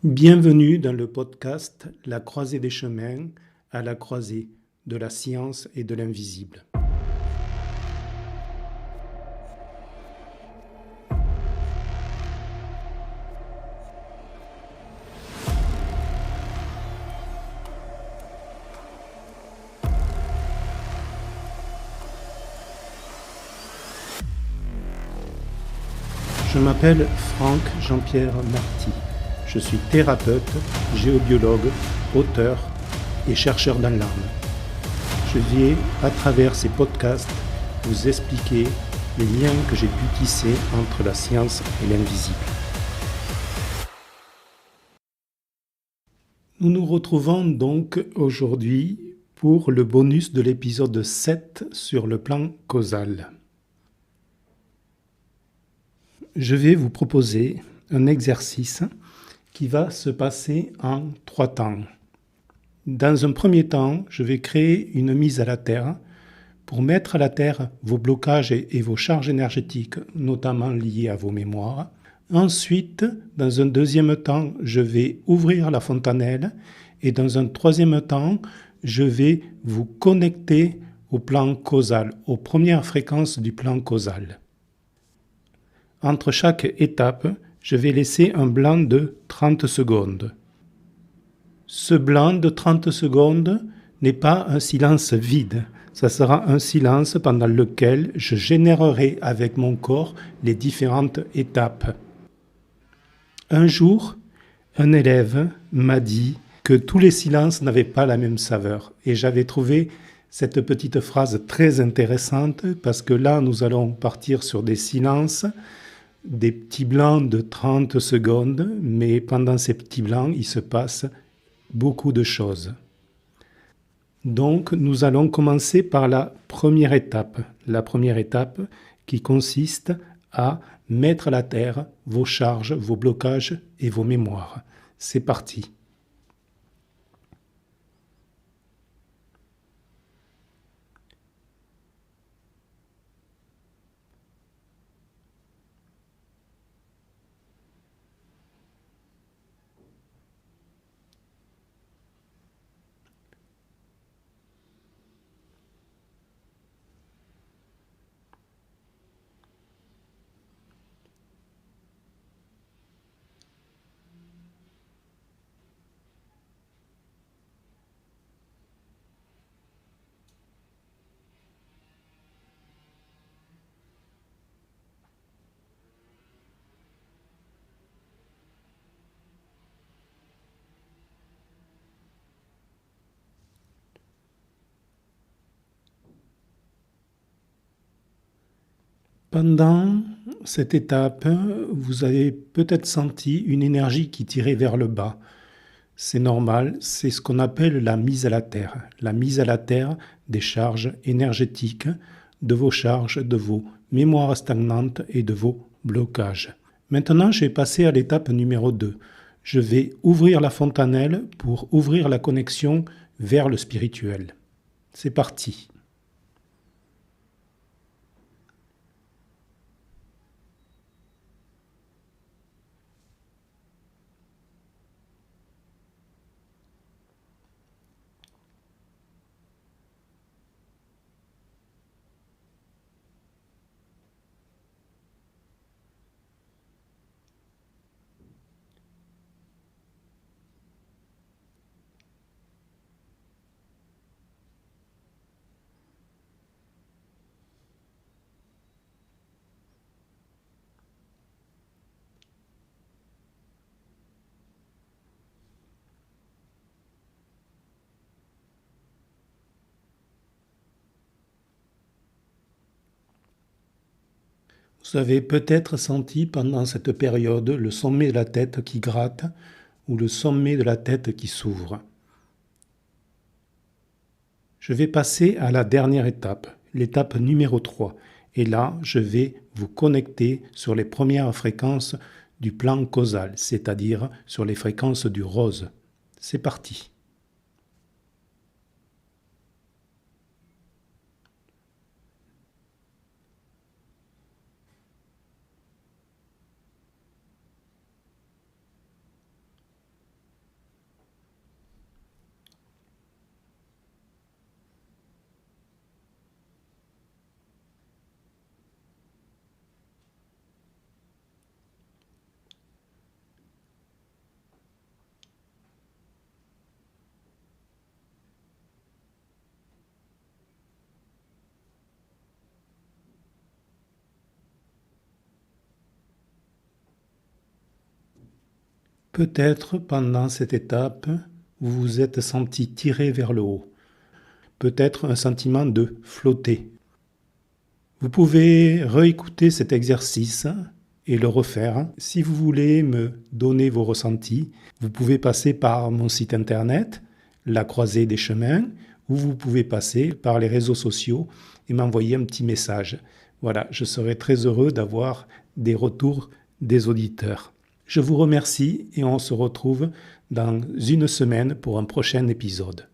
Bienvenue dans le podcast La croisée des chemins, à la croisée de la science et de l'invisible. Je m'appelle Franck Jean-Pierre Marty. Je suis thérapeute, géobiologue, auteur et chercheur dans l'âme. Je vais, à travers ces podcasts, vous expliquer les liens que j'ai pu tisser entre la science et l'invisible. Nous nous retrouvons donc aujourd'hui pour le bonus de l'épisode 7 sur le plan causal. Je vais vous proposer un exercice qui va se passer en 3 temps. Dans un premier temps, je vais créer une mise à la terre pour mettre à la terre vos blocages et vos charges énergétiques, notamment liées à vos mémoires. Ensuite, dans un deuxième temps, je vais ouvrir la fontanelle et dans un troisième temps, je vais vous connecter au plan causal, aux premières fréquences du plan causal. Entre chaque étape, je vais laisser un blanc de 30 secondes. Ce blanc de 30 secondes n'est pas un silence vide. Ça sera un silence pendant lequel je générerai avec mon corps les différentes étapes. Un jour, un élève m'a dit que tous les silences n'avaient pas la même saveur. Et j'avais trouvé cette petite phrase très intéressante parce que là, nous allons partir sur des silences, des petits blancs de 30 secondes, mais pendant ces petits blancs, il se passe beaucoup de choses. Donc, nous allons commencer par la première étape. La première étape qui consiste à mettre à la terre vos charges, vos blocages et vos mémoires. C'est parti. Pendant cette étape, vous avez peut-être senti une énergie qui tirait vers le bas. C'est normal, c'est ce qu'on appelle la mise à la terre. La mise à la terre des charges énergétiques, de vos charges, de vos mémoires stagnantes et de vos blocages. Maintenant, je vais passer à l'étape numéro 2. Je vais ouvrir la fontanelle pour ouvrir la connexion vers le spirituel. C'est parti. Vous avez peut-être senti pendant cette période le sommet de la tête qui gratte ou le sommet de la tête qui s'ouvre. Je vais passer à la dernière étape, l'étape numéro 3. Et là, je vais vous connecter sur les premières fréquences du plan causal, c'est-à-dire sur les fréquences du rose. C'est parti. Peut-être pendant cette étape, vous vous êtes senti tiré vers le haut. Peut-être un sentiment de flotter. Vous pouvez réécouter cet exercice et le refaire. Si vous voulez me donner vos ressentis, vous pouvez passer par mon site internet, La Croisée des Chemins, ou vous pouvez passer par les réseaux sociaux et m'envoyer un petit message. Voilà, je serai très heureux d'avoir des retours des auditeurs. Je vous remercie et on se retrouve dans une semaine pour un prochain épisode.